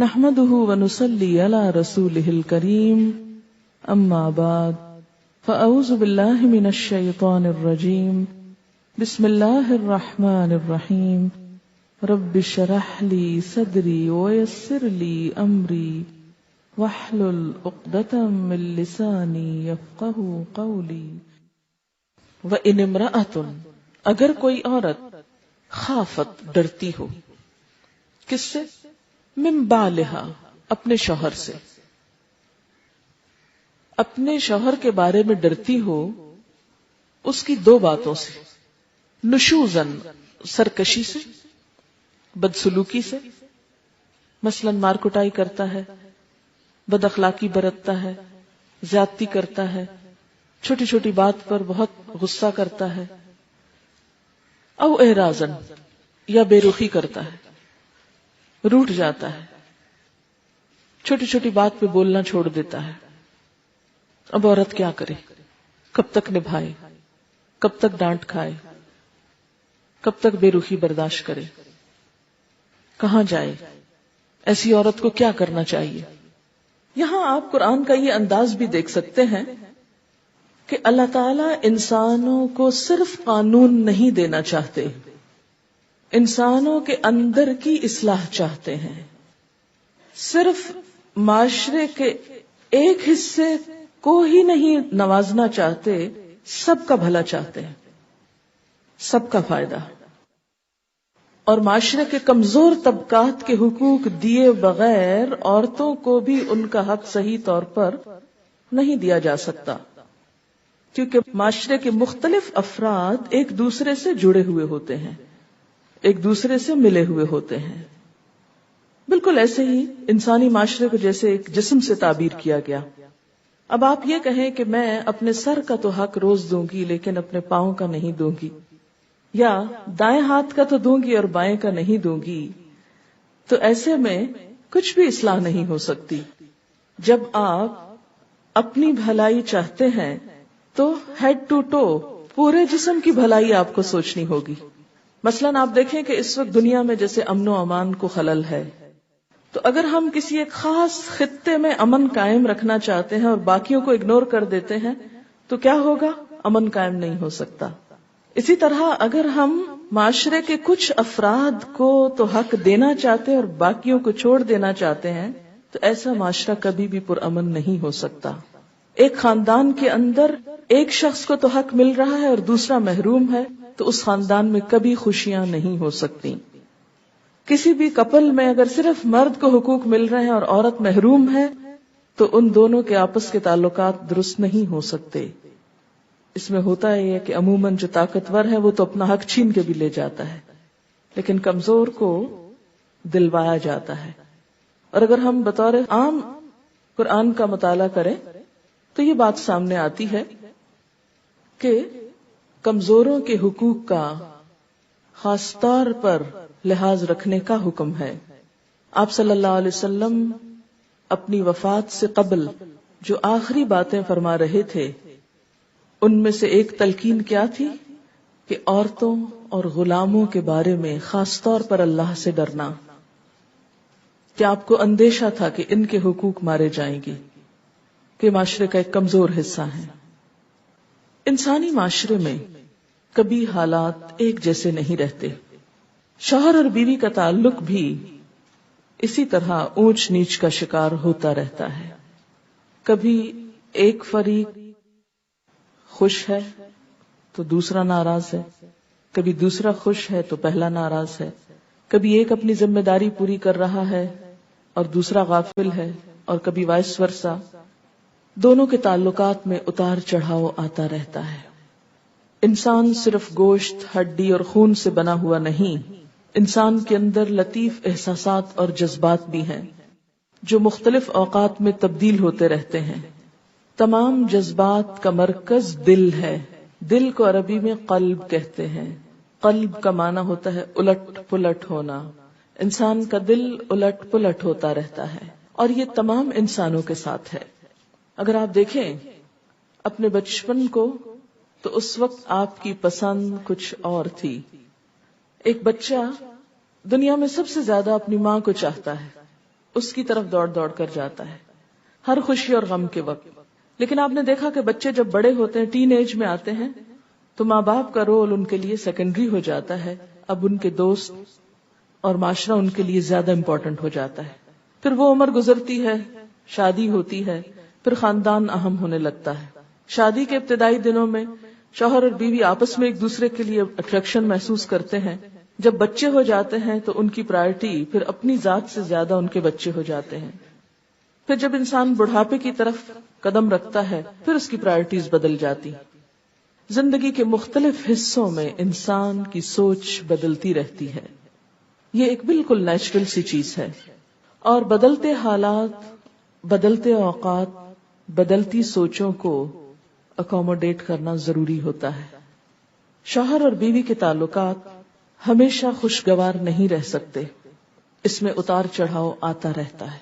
نحمده ونصلي على رسوله الكريم اما بعد فاعوذ بالله من الشيطان الرجيم بسم الله الرحمن الرحيم رب اشرح لي صدري ويسر لي امري واحلل عقدة من لساني يفقهوا قولي وان امرأة اگر کوئی عورت خافت ڈرتی ہو، کس سے؟ من بالہا اپنے شوہر سے، اپنے شوہر کے بارے میں ڈرتی ہو اس کی دو باتوں سے، نشوزن سرکشی سے، بدسلوکی سے، مثلا مار کٹائی کرتا ہے، بد اخلاقی برتتا ہے، زیادتی کرتا ہے، چھوٹی چھوٹی بات پر بہت غصہ کرتا ہے، او اعراضن یا بے رخی کرتا ہے، روٹھ جاتا ہے، چھوٹی چھوٹی بات پہ بولنا چھوڑ دیتا ہے۔ اب عورت کیا کرے؟ کب تک نبھائے؟ کب تک ڈانٹ کھائے؟ کب تک بے رخی برداشت کرے؟ کہاں جائے؟ ایسی عورت کو کیا کرنا چاہیے؟ یہاں آپ قرآن کا یہ انداز بھی دیکھ سکتے ہیں کہ اللہ تعالیٰ انسانوں کو صرف قانون نہیں دینا چاہتے، انسانوں کے اندر کی اصلاح چاہتے ہیں۔ صرف معاشرے کے ایک حصے کو ہی نہیں نوازنا چاہتے، سب کا بھلا چاہتے ہیں، سب کا فائدہ، اور معاشرے کے کمزور طبقات کے حقوق دیے بغیر عورتوں کو بھی ان کا حق صحیح طور پر نہیں دیا جا سکتا، کیونکہ معاشرے کے مختلف افراد ایک دوسرے سے جڑے ہوئے ہوتے ہیں، ایک دوسرے سے ملے ہوئے ہوتے ہیں۔ بالکل ایسے ہی انسانی معاشرے کو جیسے ایک جسم سے تعبیر کیا گیا۔ اب آپ یہ کہیں کہ میں اپنے سر کا تو حق روز دوں گی لیکن اپنے پاؤں کا نہیں دوں گی، یا دائیں ہاتھ کا تو دوں گی اور بائیں کا نہیں دوں گی، تو ایسے میں کچھ بھی اصلاح نہیں ہو سکتی۔ جب آپ اپنی بھلائی چاہتے ہیں تو ہیڈ ٹو ٹو پورے جسم کی بھلائی آپ کو سوچنی ہوگی۔ مثلاً آپ دیکھیں کہ اس وقت دنیا میں جیسے امن و امان کو خلل ہے، تو اگر ہم کسی ایک خاص خطے میں امن قائم رکھنا چاہتے ہیں اور باقیوں کو اگنور کر دیتے ہیں تو کیا ہوگا؟ امن قائم نہیں ہو سکتا۔ اسی طرح اگر ہم معاشرے کے کچھ افراد کو تو حق دینا چاہتے ہیں اور باقیوں کو چھوڑ دینا چاہتے ہیں تو ایسا معاشرہ کبھی بھی پرامن نہیں ہو سکتا۔ ایک خاندان کے اندر ایک شخص کو تو حق مل رہا ہے اور دوسرا محروم ہے تو اس خاندان میں کبھی خوشیاں نہیں ہو سکتی۔ کسی بھی کپل میں اگر صرف مرد کو حقوق مل رہے ہیں اور عورت محروم ہے تو ان دونوں کے آپس کے تعلقات درست نہیں ہو سکتے۔ اس میں ہوتا ہے کہ عموماً جو طاقتور ہے وہ تو اپنا حق چھین کے بھی لے جاتا ہے، لیکن کمزور کو دلوایا جاتا ہے۔ اور اگر ہم بطور عام قرآن کا مطالعہ کریں تو یہ بات سامنے آتی ہے کہ کمزوروں کے حقوق کا خاص طور پر لحاظ رکھنے کا حکم ہے۔ آپ صلی اللہ علیہ وسلم اپنی وفات سے قبل جو آخری باتیں فرما رہے تھے ان میں سے ایک تلقین کیا تھی کہ عورتوں اور غلاموں کے بارے میں خاص طور پر اللہ سے ڈرنا، کہ آپ کو اندیشہ تھا کہ ان کے حقوق مارے جائیں گے، کہ معاشرے کا ایک کمزور حصہ ہے۔ انسانی معاشرے میں کبھی حالات ایک جیسے نہیں رہتے، شوہر اور بیوی کا تعلق بھی اسی طرح اونچ نیچ کا شکار ہوتا رہتا ہے۔ کبھی ایک فریق خوش ہے تو دوسرا ناراض ہے، کبھی دوسرا خوش ہے تو پہلا ناراض ہے، کبھی ایک اپنی ذمہ داری پوری کر رہا ہے اور دوسرا غافل ہے، اور کبھی وائس ورثہ۔ دونوں کے تعلقات میں اتار چڑھاؤ آتا رہتا ہے۔ انسان صرف گوشت، ہڈی اور خون سے بنا ہوا نہیں، انسان کے اندر لطیف احساسات اور جذبات بھی ہیں جو مختلف اوقات میں تبدیل ہوتے رہتے ہیں۔ تمام جذبات کا مرکز دل ہے۔ دل کو عربی میں قلب کہتے ہیں۔ قلب کا معنی ہوتا ہے الٹ پلٹ ہونا۔ انسان کا دل الٹ پلٹ ہوتا رہتا ہے، اور یہ تمام انسانوں کے ساتھ ہے۔ اگر آپ دیکھیں اپنے بچپن کو تو اس وقت آپ کی پسند کچھ اور تھی۔ ایک بچہ دنیا میں سب سے زیادہ اپنی ماں کو چاہتا ہے، اس کی طرف دوڑ دوڑ کر جاتا ہے ہر خوشی اور غم کے وقت. لیکن آپ نے دیکھا کہ بچے جب بڑے ہوتے ہیں، ٹین ایج میں آتے ہیں، تو ماں باپ کا رول ان کے لیے سیکنڈری ہو جاتا ہے. اب ان کے دوست اور معاشرہ ان کے لیے زیادہ امپورٹنٹ ہو جاتا ہے. پھر وہ عمر گزرتی ہے، شادی ہوتی ہے، پھر خاندان اہم ہونے لگتا ہے. شادی کے ابتدائی دنوں میں شوہر اور بیوی آپس میں ایک دوسرے کے لیے اٹریکشن محسوس کرتے ہیں. جب بچے ہو جاتے ہیں تو ان کی پرائرٹی پھر اپنی ذات سے زیادہ ان کے بچے ہو جاتے ہیں. پھر جب انسان بڑھاپے کی طرف قدم رکھتا ہے پھر اس کی پرائرٹیز بدل جاتی. زندگی کے مختلف حصوں میں انسان کی سوچ بدلتی رہتی ہے. یہ ایک بالکل نیچرل سی چیز ہے، اور بدلتے حالات، بدلتے اوقات، بدلتی سوچوں کو اکوموڈیٹ کرنا ضروری ہوتا ہے. شوہر اور بیوی کے تعلقات ہمیشہ خوشگوار نہیں رہ سکتے، اس میں اتار چڑھاؤ آتا رہتا ہے.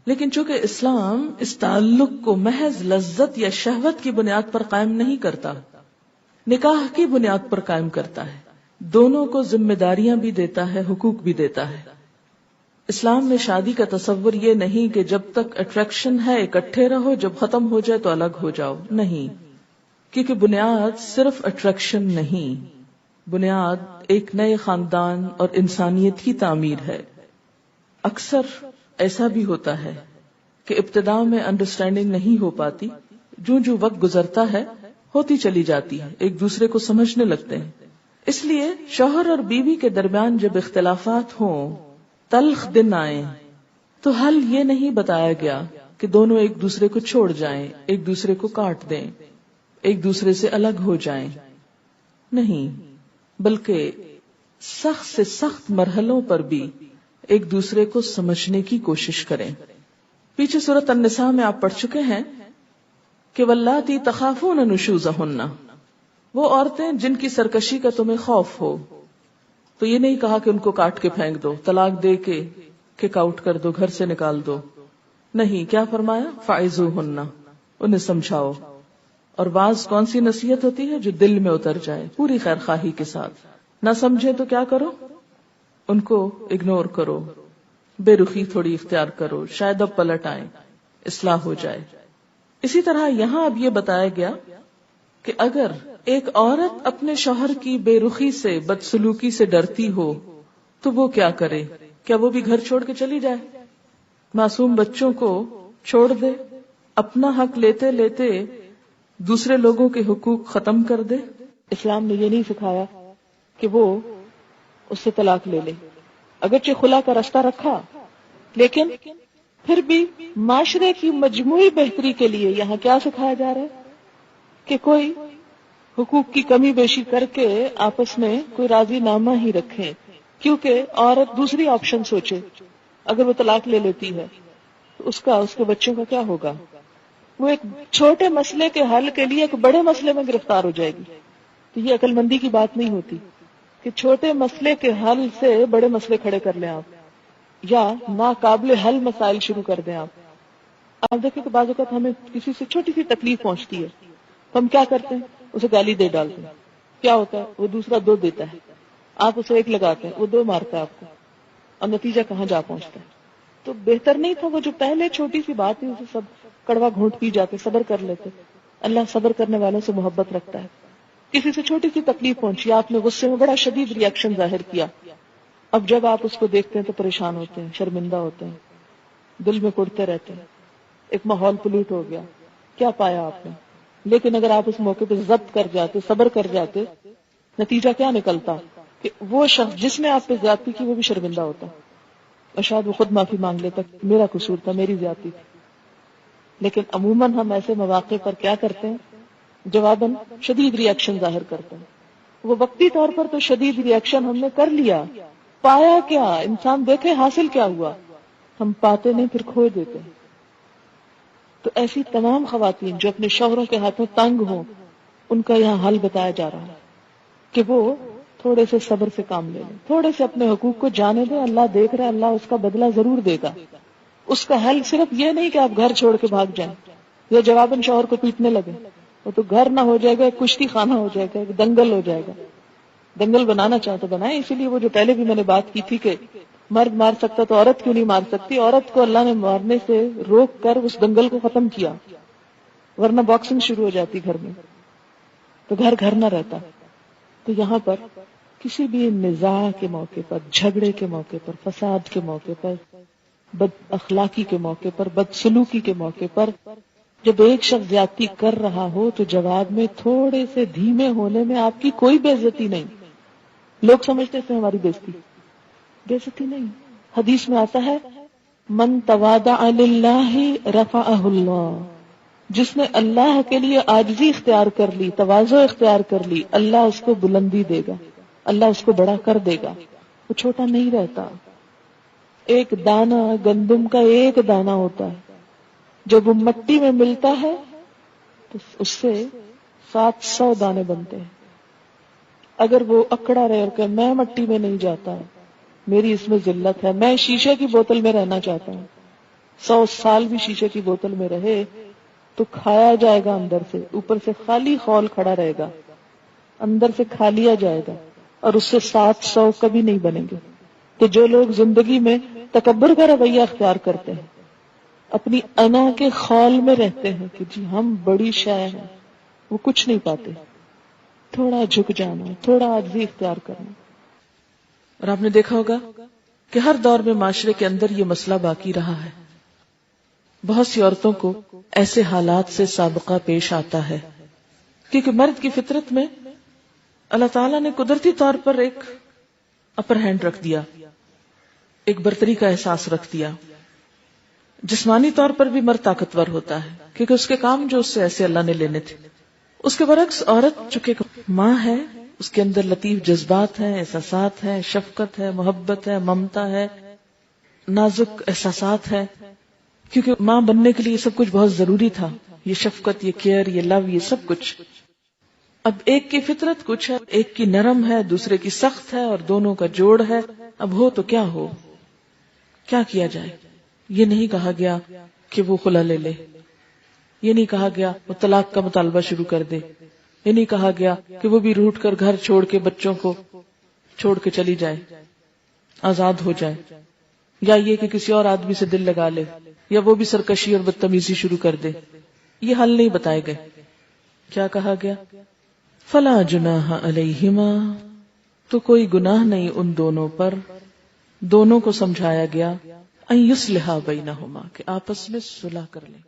لیکن چونکہ اسلام اس تعلق کو محض لذت یا شہوت کی بنیاد پر قائم نہیں کرتا، نکاح کی بنیاد پر قائم کرتا ہے. دونوں کو ذمہ داریاں بھی دیتا ہے، حقوق بھی دیتا ہے. اسلام میں شادی کا تصور یہ نہیں کہ جب تک اٹریکشن ہے اکٹھے رہو، جب ختم ہو جائے تو الگ ہو جاؤ. نہیں، کیونکہ بنیاد صرف اٹریکشن نہیں، بنیاد ایک نئے خاندان اور انسانیت کی تعمیر ہے. اکثر ایسا بھی ہوتا ہے کہ ابتدا میں انڈرسٹینڈنگ نہیں ہو پاتی، جو وقت گزرتا ہے ہوتی چلی جاتی ہے، ایک دوسرے کو سمجھنے لگتے ہیں. اس لیے شوہر اور بیوی کے درمیان جب اختلافات ہوں، تلخ دن آئیں، تو حل یہ نہیں بتایا گیا کہ دونوں ایک دوسرے کو چھوڑ جائیں، ایک دوسرے کو کاٹ دیں، ایک دوسرے سے الگ ہو جائیں. نہیں، بلکہ سخت سے سخت مرحلوں پر بھی ایک دوسرے کو سمجھنے کی کوشش کریں. پیچھے سورۃ النساء میں آپ پڑھ چکے ہیں کہ واللاتی تخافون نشوزہن، وہ عورتیں جن کی سرکشی کا تمہیں خوف ہو. تو یہ نہیں کہا کہ ان کو کاٹ کے پھینک دو، طلاق دے کے کک آؤٹ کر دو، گھر سے نکال دو. نہیں، کیا فرمایا؟ فعظوہن، انہیں سمجھاؤ. اور بعض کون سی نصیحت ہوتی ہے جو دل میں اتر جائے پوری خیر خواہی کے ساتھ. نہ سمجھے تو کیا کرو؟ ان کو اگنور کرو، بے رخی تھوڑی اختیار کرو، شاید اب پلٹ آئیں، اصلاح ہو جائے. اسی طرح یہاں اب یہ بتایا گیا کہ اگر ایک عورت اپنے شوہر کی بے رخی سے، بدسلوکی سے ڈرتی ہو تو وہ کیا کرے؟ کیا وہ بھی گھر چھوڑ کے چلی جائے، معصوم بچوں کو چھوڑ دے، اپنا حق لیتے لیتے دوسرے لوگوں کے حقوق ختم کر دے؟ اسلام نے یہ نہیں سکھایا کہ وہ اس سے طلاق لے لے. اگرچہ خلا کا رستہ رکھا، لیکن پھر بھی معاشرے کی مجموعی بہتری کے لیے یہاں کیا سکھایا جا رہا ہے کہ کوئی حقوق کی کمی بیشی کر کے آپس میں کوئی راضی نامہ ہی رکھیں. کیونکہ عورت دوسری آپشن سوچے، اگر وہ طلاق لے لیتی ہے تو اس کے بچوں کا کیا ہوگا؟ وہ ایک چھوٹے مسئلے کے حل کے لیے ایک بڑے مسئلے میں گرفتار ہو جائے گی. تو یہ عقل مندی کی بات نہیں ہوتی کہ چھوٹے مسئلے کے حل سے بڑے مسئلے کھڑے کر لیں آپ، یا ناقابل حل مسائل شروع کر دیں آپ. آپ دیکھیں کہ بعض اوقات ہمیں کسی سے چھوٹی سی تکلیف پہنچتی ہے تو ہم کیا کرتے ہیں؟ اسے گالی دے ڈالتے ہیں. کیا ہوتا ہے؟ وہ دوسرا 2 دیتا ہے، آپ اسے 1 لگاتے ہیں، وہ 2 مارتا ہے آپ کو، اور نتیجہ کہاں جا پہنچتا ہے. تو بہتر نہیں تھا وہ جو پہلے چھوٹی سی بات تھی اسے سب کڑوا گھونٹ پی جاتے، صبر کر لیتے. اللہ صبر کرنے والوں سے محبت رکھتا ہے. کسی سے چھوٹی سی تکلیف پہنچی، آپ نے غصے میں بڑا شدید ری ایکشن ظاہر کیا، اب جب آپ اس کو دیکھتے ہیں تو پریشان ہوتے ہیں، شرمندہ ہوتے ہیں، دل میں کڑتے رہتے ہیں، ایک ماحول پلیوٹ ہو گیا. کیا پایا آپ نے؟ لیکن اگر آپ اس موقع پہ ضبط کر جاتے، صبر کر جاتے، نتیجہ کیا نکلتا کہ وہ شخص جس نے آپ پہ زیادتی کی وہ بھی شرمندہ ہوتا، اور شاید وہ خود معافی مانگ لیتا، میرا قصور تھا، میری زیادتی تھی. لیکن عموماً ہم ایسے مواقع پر کیا کرتے ہیں؟ جواباً شدید ری ایکشن ظاہر کرتے ہیں. وہ وقتی طور پر تو شدید ری ایکشن ہم نے کر لیا، پایا کیا؟ انسان دیکھے حاصل کیا ہوا؟ ہم پاتے نہیں، پھر کھو دیتے ہیں. تو ایسی تمام خواتین جو اپنے شوہروں کے ہاتھوں تنگ ہوں، ان کا یہاں حل بتایا جا رہا ہے کہ وہ تھوڑے سے صبر سے کام لے لیں، تھوڑے سے اپنے حقوق کو جانے دیں. اللہ دیکھ رہا ہے، اللہ اس کا بدلہ ضرور دے گا. اس کا حل صرف یہ نہیں کہ آپ گھر چھوڑ کے بھاگ جائیں یا جواباً شوہر کو پیٹنے لگے. وہ تو گھر نہ ہو جائے گا، ایک کشتی خانہ ہو جائے گا، دنگل ہو جائے گا. دنگل بنانا چاہو تو بنائیں. اسی لیے وہ جو پہلے بھی میں نے بات کی تھی کہ مرد مار سکتا تو عورت کیوں نہیں مار سکتی؟ عورت کو اللہ نے مارنے سے روک کر اس دنگل کو ختم کیا، ورنہ باکسنگ شروع ہو جاتی گھر میں تو گھر گھر نہ رہتا۔ تو یہاں پر کسی بھی نزاع کے موقع پر، جھگڑے کے موقع پر، فساد کے موقع پر، بد اخلاقی کے موقع پر، بد سلوکی کے موقع پر جب ایک شخص زیادتی کر رہا ہو تو جواب میں تھوڑے سے دھیمے ہونے میں آپ کی کوئی بے عزتی نہیں۔ لوگ سمجھتے تھے ہماری بے عزتی نہیں۔ حدیث میں آتا ہے من تواضع للہ رفعہ اللہ، جس نے اللہ کے لیے عاجزی اختیار کر لی، تواضع اختیار کر لی، اللہ اس کو بلندی دے گا، اللہ اس کو بڑا کر دے گا، وہ چھوٹا نہیں رہتا۔ ایک دانہ گندم کا ایک دانہ ہوتا ہے، جب وہ مٹی میں ملتا ہے تو اس سے 700 دانے بنتے ہیں۔ اگر وہ اکڑا رہے اور کہ میں مٹی میں نہیں جاتا، میری اس میں ذلت ہے، میں شیشے کی بوتل میں رہنا چاہتا ہوں، 100 سال بھی شیشے کی بوتل میں رہے تو کھایا جائے گا اندر سے، اوپر سے خالی خول کھڑا رہے گا، اندر سے کھا لیا جائے گا، اور اس سے 700 کبھی نہیں بنیں گے۔ تو جو لوگ زندگی میں تکبر کا رویہ اختیار کرتے ہیں، اپنی انا کے خول میں رہتے ہیں کہ جی ہم بڑی شے ہیں، وہ کچھ نہیں پاتے۔ تھوڑا جھک جانا، تھوڑا عاجزی اختیار کرنا۔ اور آپ نے دیکھا ہوگا کہ ہر دور میں معاشرے کے اندر یہ مسئلہ باقی رہا ہے، بہت سی عورتوں کو ایسے حالات سے سابقہ پیش آتا ہے کیونکہ مرد کی فطرت میں اللہ تعالیٰ نے قدرتی طور پر ایک اپر ہینڈ رکھ دیا، ایک برتری کا احساس رکھ دیا۔ جسمانی طور پر بھی مرد طاقتور ہوتا ہے کیونکہ اس کے کام جو اس سے ایسے اللہ نے لینے تھے۔ اس کے برعکس عورت چونکہ ماں ہے، اس کے اندر لطیف جذبات ہیں، احساسات ہیں، شفقت ہے، محبت ہے، ممتا ہے، نازک احساسات ہے، کیونکہ ماں بننے کے لیے یہ سب کچھ بہت ضروری تھا، یہ شفقت، یہ کیئر، یہ لو، یہ سب کچھ۔ اب ایک کی فطرت کچھ ہے، ایک کی نرم ہے، دوسرے کی سخت ہے، اور دونوں کا جوڑ ہے۔ اب ہو تو کیا ہو، کیا کیا جائے؟ یہ نہیں کہا گیا کہ وہ خلا لے لے، یہ نہیں کہا گیا وہ طلاق کا مطالبہ شروع کر دے، یہ نہیں کہا گیا کہ وہ بھی روٹ کر گھر چھوڑ کے بچوں کو چھوڑ کے چلی جائے، آزاد ہو جائے، یا یہ کہ کسی اور آدمی سے دل لگا لے، یا وہ بھی سرکشی اور بدتمیزی شروع کر دے۔ یہ حل نہیں بتائے گئے۔ کیا کہا گیا؟ فلا جناح علیہما، تو کوئی گناہ نہیں ان دونوں پر، دونوں کو سمجھایا گیا ان یصلحا بینہما، کہ آپس میں صلح کر لیں۔